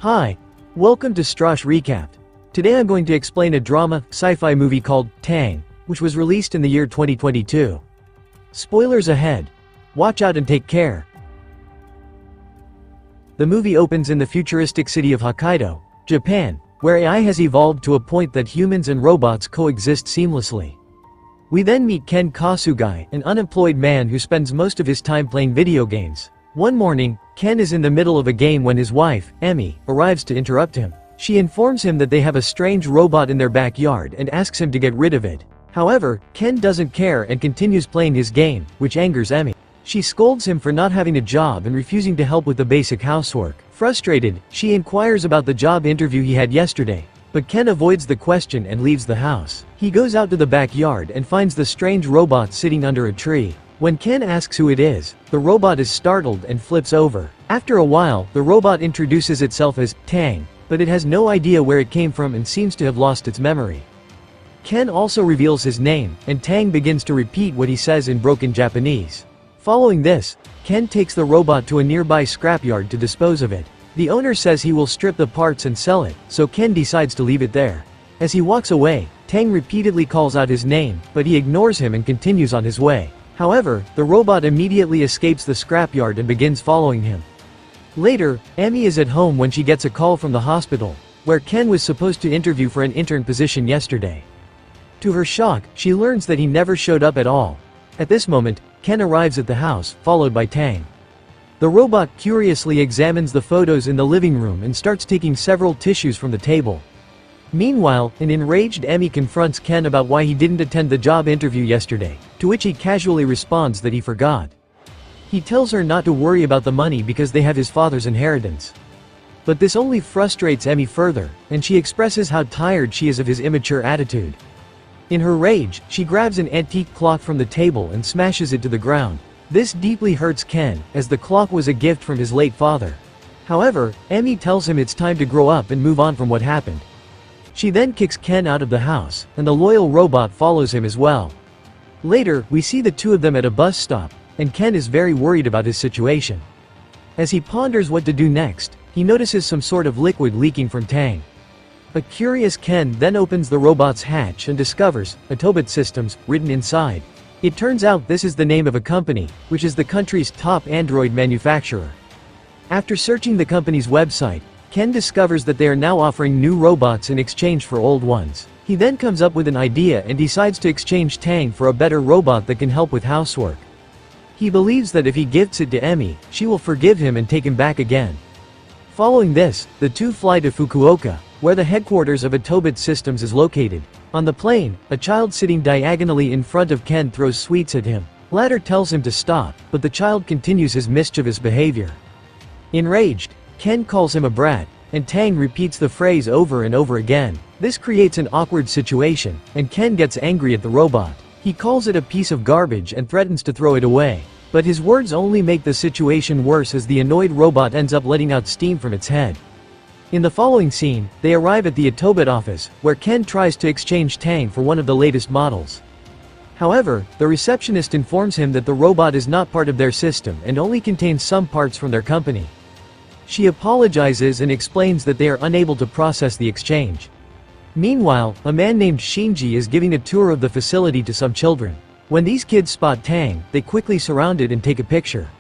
Hi, welcome to Starz Recapped. Today I'm going to explain a drama, sci-fi movie called Tang, which was released in the year 2022. Spoilers ahead. Watch out and take care. The movie opens in the futuristic city of Hokkaido, Japan, where AI has evolved to a point that humans and robots coexist seamlessly. We then meet Ken Kasugai, an unemployed man who spends most of his time playing video games. One morning, Ken is in the middle of a game when his wife, Emmy, arrives to interrupt him. She informs him that they have a strange robot in their backyard and asks him to get rid of it. However, Ken doesn't care and continues playing his game, which angers Emmy. She scolds him for not having a job and refusing to help with the basic housework. Frustrated, she inquires about the job interview he had yesterday, but Ken avoids the question and leaves the house. He goes out to the backyard and finds the strange robot sitting under a tree. When Ken asks who it is, the robot is startled and flips over. After a while, the robot introduces itself as Tang, but it has no idea where it came from and seems to have lost its memory. Ken also reveals his name, and Tang begins to repeat what he says in broken Japanese. Following this, Ken takes the robot to a nearby scrapyard to dispose of it. The owner says he will strip the parts and sell it, so Ken decides to leave it there. As he walks away, Tang repeatedly calls out his name, but he ignores him and continues on his way. However, the robot immediately escapes the scrapyard and begins following him. Later, Emmy is at home when she gets a call from the hospital, where Ken was supposed to interview for an intern position yesterday. To her shock, she learns that he never showed up at all. At this moment, Ken arrives at the house, followed by Tang. The robot curiously examines the photos in the living room and starts taking several tissues from the table. Meanwhile, an enraged Emmy confronts Ken about why he didn't attend the job interview yesterday, to which he casually responds that he forgot. He tells her not to worry about the money because they have his father's inheritance. But this only frustrates Emmy further, and she expresses how tired she is of his immature attitude. In her rage, she grabs an antique clock from the table and smashes it to the ground. This deeply hurts Ken, as the clock was a gift from his late father. However, Emmy tells him it's time to grow up and move on from what happened. She then kicks Ken out of the house, and the loyal robot follows him as well. Later, we see the two of them at a bus stop, and Ken is very worried about his situation. As he ponders what to do next, he notices some sort of liquid leaking from Tang. A curious Ken then opens the robot's hatch and discovers Autobot Systems written inside. It turns out this is the name of a company, which is the country's top android manufacturer. After searching the company's website, Ken discovers that they are now offering new robots in exchange for old ones. He then comes up with an idea and decides to exchange Tang for a better robot that can help with housework. He believes that if he gifts it to Emmy, she will forgive him and take him back again. Following this, the two fly to Fukuoka, where the headquarters of Autobot Systems is located. On the plane, a child sitting diagonally in front of Ken throws sweets at him. Latter tells him to stop, but the child continues his mischievous behavior. Enraged, Ken calls him a brat, and Tang repeats the phrase over and over again. This creates an awkward situation, and Ken gets angry at the robot. He calls it a piece of garbage and threatens to throw it away. But his words only make the situation worse as the annoyed robot ends up letting out steam from its head. In the following scene, they arrive at the Autobot office, where Ken tries to exchange Tang for one of the latest models. However, the receptionist informs him that the robot is not part of their system and only contains some parts from their company. She apologizes and explains that they are unable to process the exchange. Meanwhile, a man named Shinji is giving a tour of the facility to some children. When these kids spot Tang, they quickly surround it and take a picture.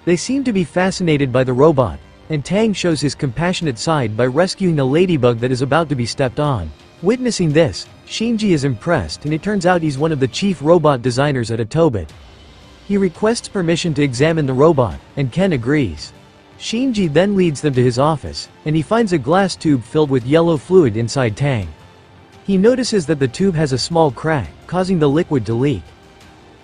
They seem to be fascinated by the robot, and Tang shows his compassionate side by rescuing a ladybug that is about to be stepped on. Witnessing this, Shinji is impressed and it turns out he's one of the chief robot designers at Autobot. He requests permission to examine the robot, and Ken agrees. Shinji then leads them to his office, and he finds a glass tube filled with yellow fluid inside Tang. He notices that the tube has a small crack, causing the liquid to leak.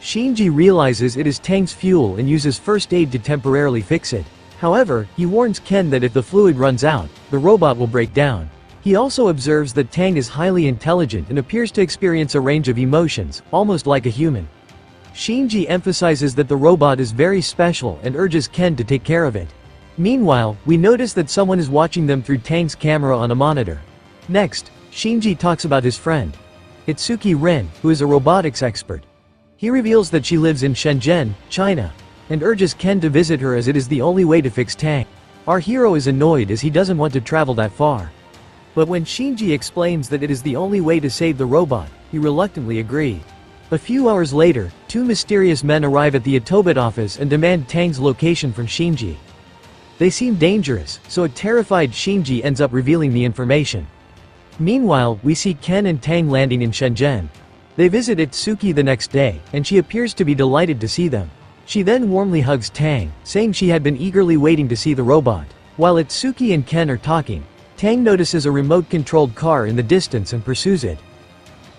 Shinji realizes it is Tang's fuel and uses first aid to temporarily fix it. However, he warns Ken that if the fluid runs out, the robot will break down. He also observes that Tang is highly intelligent and appears to experience a range of emotions, almost like a human. Shinji emphasizes that the robot is very special and urges Ken to take care of it. Meanwhile, we notice that someone is watching them through Tang's camera on a monitor. Next, Shinji talks about his friend, Itsuki Rin, who is a robotics expert. He reveals that she lives in Shenzhen, China, and urges Ken to visit her as it is the only way to fix Tang. Our hero is annoyed as he doesn't want to travel that far. But when Shinji explains that it is the only way to save the robot, he reluctantly agrees. A few hours later, two mysterious men arrive at the Atobot office and demand Tang's location from Shinji. They seem dangerous, so a terrified Shinji ends up revealing the information. Meanwhile, we see Ken and Tang landing in Shenzhen. They visit Itsuki the next day, and she appears to be delighted to see them. She then warmly hugs Tang, saying she had been eagerly waiting to see the robot. While Itsuki and Ken are talking, Tang notices a remote-controlled car in the distance and pursues it.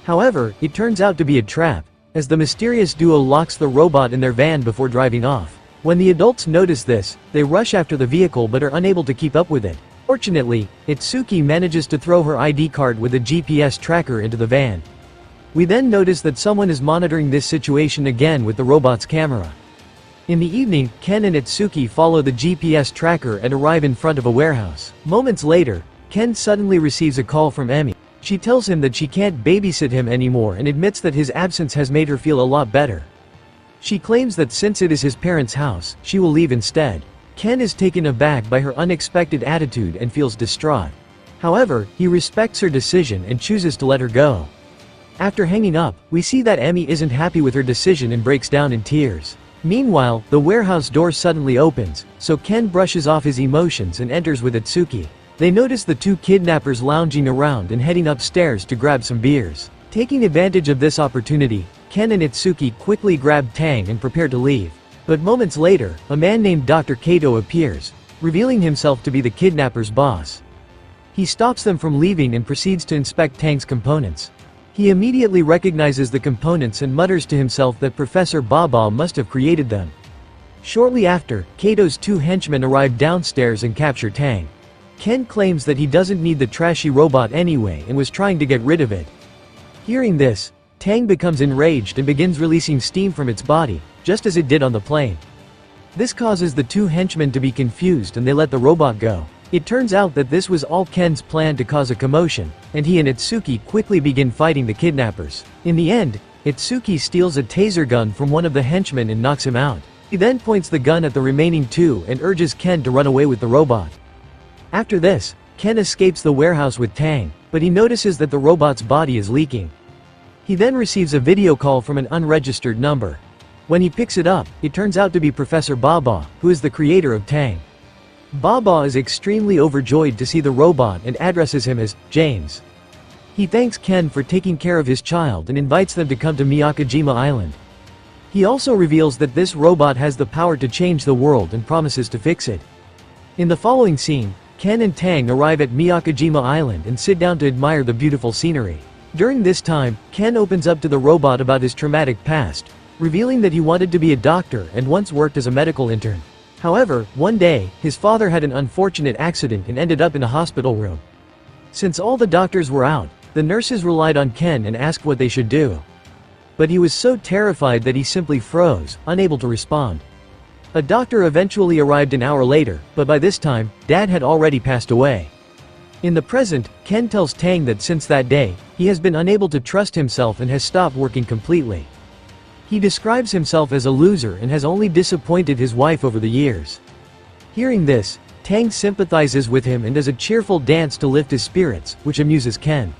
However, it turns out to be a trap, as the mysterious duo locks the robot in their van before driving off. When the adults notice this, they rush after the vehicle but are unable to keep up with it. Fortunately, Itsuki manages to throw her ID card with a GPS tracker into the van. We then notice that someone is monitoring this situation again with the robot's camera. In the evening, Ken and Itsuki follow the GPS tracker and arrive in front of a warehouse. Moments later, Ken suddenly receives a call from Emmy. She tells him that she can't babysit him anymore and admits that his absence has made her feel a lot better. She claims that since it is his parents' house, she will leave instead. Ken is taken aback by her unexpected attitude and feels distraught. However, he respects her decision and chooses to let her go. After hanging up, we see that Emmy isn't happy with her decision and breaks down in tears. Meanwhile, the warehouse door suddenly opens, so Ken brushes off his emotions and enters with Itsuki. They notice the two kidnappers lounging around and heading upstairs to grab some beers. Taking advantage of this opportunity, Ken and Itsuki quickly grab Tang and prepare to leave. But moments later, a man named Dr. Kato appears, revealing himself to be the kidnappers' boss. He stops them from leaving and proceeds to inspect Tang's components. He immediately recognizes the components and mutters to himself that Professor Baba must have created them. Shortly after, Kato's two henchmen arrive downstairs and capture Tang. Ken claims that he doesn't need the trashy robot anyway and was trying to get rid of it. Hearing this, Tang becomes enraged and begins releasing steam from its body, just as it did on the plane. This causes the two henchmen to be confused and they let the robot go. It turns out that this was all Ken's plan to cause a commotion, and he and Itsuki quickly begin fighting the kidnappers. In the end, Itsuki steals a taser gun from one of the henchmen and knocks him out. He then points the gun at the remaining two and urges Ken to run away with the robot. After this, Ken escapes the warehouse with Tang, but he notices that the robot's body is leaking. He then receives a video call from an unregistered number. When he picks it up, it turns out to be Professor Baba, who is the creator of Tang. Baba is extremely overjoyed to see the robot and addresses him as James. He thanks Ken for taking care of his child and invites them to come to Miyakojima Island. He also reveals that this robot has the power to change the world and promises to fix it. In the following scene, Ken and Tang arrive at Miyakojima Island and sit down to admire the beautiful scenery. During this time, Ken opens up to the robot about his traumatic past, revealing that he wanted to be a doctor and once worked as a medical intern. However, one day, his father had an unfortunate accident and ended up in a hospital room. Since all the doctors were out, the nurses relied on Ken and asked what they should do. But he was so terrified that he simply froze, unable to respond. A doctor eventually arrived an hour later, but by this time, Dad had already passed away. In the present, Ken tells Tang that since that day, he has been unable to trust himself and has stopped working completely. He describes himself as a loser and has only disappointed his wife over the years. Hearing this, Tang sympathizes with him and does a cheerful dance to lift his spirits, which amuses Ken.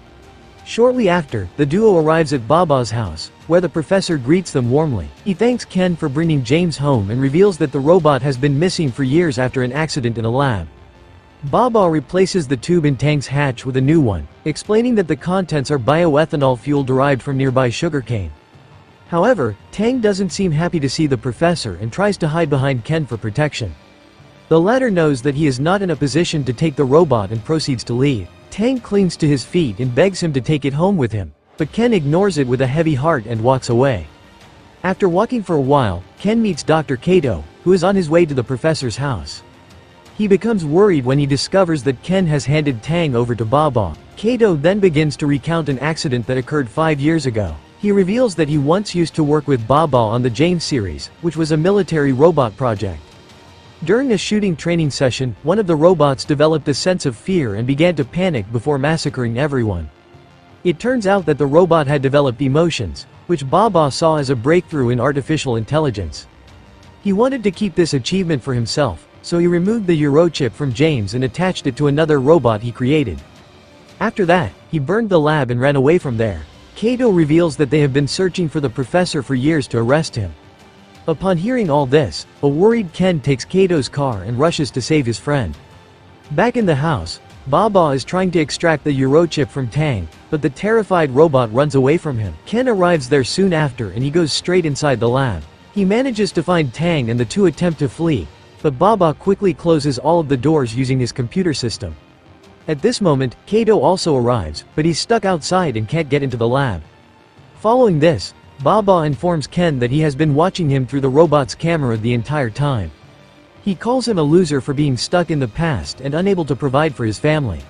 Shortly after, the duo arrives at Baba's house, where the professor greets them warmly. He thanks Ken for bringing James home and reveals that the robot has been missing for years after an accident in a lab. Baba replaces the tube in Tang's hatch with a new one, explaining that the contents are bioethanol fuel derived from nearby sugarcane. However, Tang doesn't seem happy to see the professor and tries to hide behind Ken for protection. The latter knows that he is not in a position to take the robot and proceeds to leave. Tang clings to his feet and begs him to take it home with him, but Ken ignores it with a heavy heart and walks away. After walking for a while, Ken meets Dr. Kato, who is on his way to the professor's house. He becomes worried when he discovers that Ken has handed Tang over to Baba. Kato then begins to recount an accident that occurred 5 years ago. He reveals that he once used to work with Baba on the James series, which was a military robot project. During a shooting training session, one of the robots developed a sense of fear and began to panic before massacring everyone. It turns out that the robot had developed emotions, which Baba saw as a breakthrough in artificial intelligence. He wanted to keep this achievement for himself, so he removed the Eurochip from James and attached it to another robot he created. After that, he burned the lab and ran away from there. Kato reveals that they have been searching for the professor for years to arrest him. Upon hearing all this, a worried Ken takes Kato's car and rushes to save his friend. Back in the house, Baba is trying to extract the Eurochip from Tang, but the terrified robot runs away from him. Ken arrives there soon after and he goes straight inside the lab. He manages to find Tang and the two attempt to flee, but Baba quickly closes all of the doors using his computer system. At this moment, Kato also arrives, but he's stuck outside and can't get into the lab. Following this, Baba informs Ken that he has been watching him through the robot's camera the entire time. He calls him a loser for being stuck in the past and unable to provide for his family.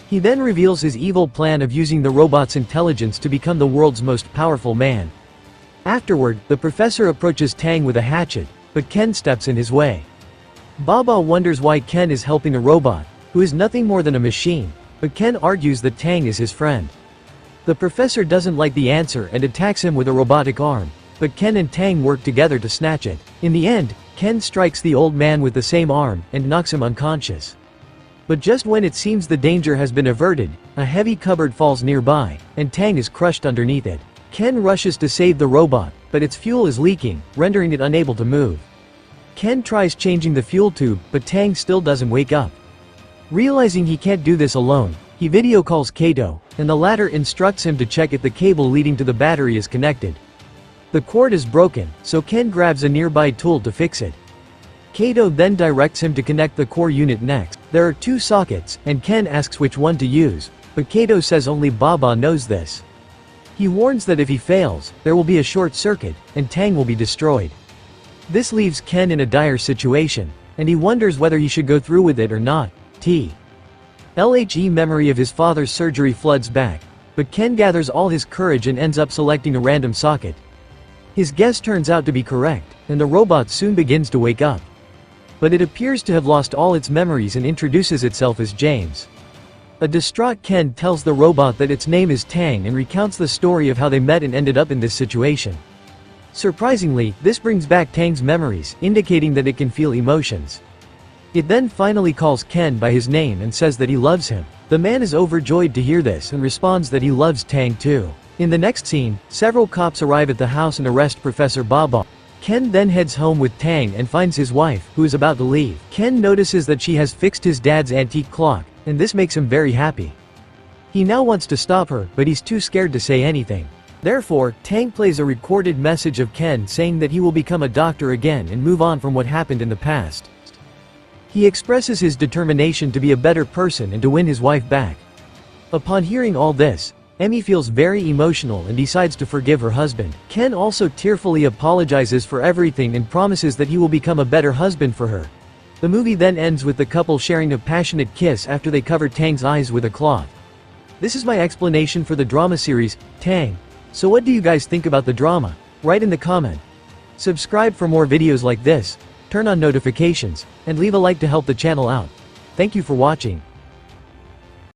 He then reveals his evil plan of using the robot's intelligence to become the world's most powerful man. Afterward, the professor approaches Tang with a hatchet, but Ken steps in his way. Baba wonders why Ken is helping a robot, who is nothing more than a machine, but Ken argues that Tang is his friend. The professor doesn't like the answer and attacks him with a robotic arm, but Ken and Tang work together to snatch it. In the end, Ken strikes the old man with the same arm and knocks him unconscious. But just when it seems the danger has been averted, a heavy cupboard falls nearby, and Tang is crushed underneath it. Ken rushes to save the robot, but its fuel is leaking, rendering it unable to move. Ken tries changing the fuel tube, but Tang still doesn't wake up. Realizing he can't do this alone, he video calls Kato, and the latter instructs him to check if the cable leading to the battery is connected. The cord is broken, so Ken grabs a nearby tool to fix it. Kato then directs him to connect the core unit next. There are two sockets, and Ken asks which one to use, but Kato says only Baba knows this. He warns that if he fails, there will be a short circuit, and Tang will be destroyed. This leaves Ken in a dire situation, and he wonders whether he should go through with it or not. LHE memory of his father's surgery floods back, but Ken gathers all his courage and ends up selecting a random socket. His guess turns out to be correct, and the robot soon begins to wake up. But it appears to have lost all its memories and introduces itself as James. A distraught Ken tells the robot that its name is Tang and recounts the story of how they met and ended up in this situation. Surprisingly, this brings back Tang's memories, indicating that it can feel emotions. It then finally calls Ken by his name and says that he loves him. The man is overjoyed to hear this and responds that he loves Tang too. In the next scene, several cops arrive at the house and arrest Professor Baba. Ken then heads home with Tang and finds his wife, who is about to leave. Ken notices that she has fixed his dad's antique clock, and this makes him very happy. He now wants to stop her, but he's too scared to say anything. Therefore, Tang plays a recorded message of Ken saying that he will become a doctor again and move on from what happened in the past. He expresses his determination to be a better person and to win his wife back. Upon hearing all this, Emmy feels very emotional and decides to forgive her husband. Ken also tearfully apologizes for everything and promises that he will become a better husband for her. The movie then ends with the couple sharing a passionate kiss after they cover Tang's eyes with a cloth. This is my explanation for the drama series, Tang. So what do you guys think about the drama? Write in the comment. Subscribe for more videos like this, turn on notifications, and leave a like to help the channel out. Thank you for watching.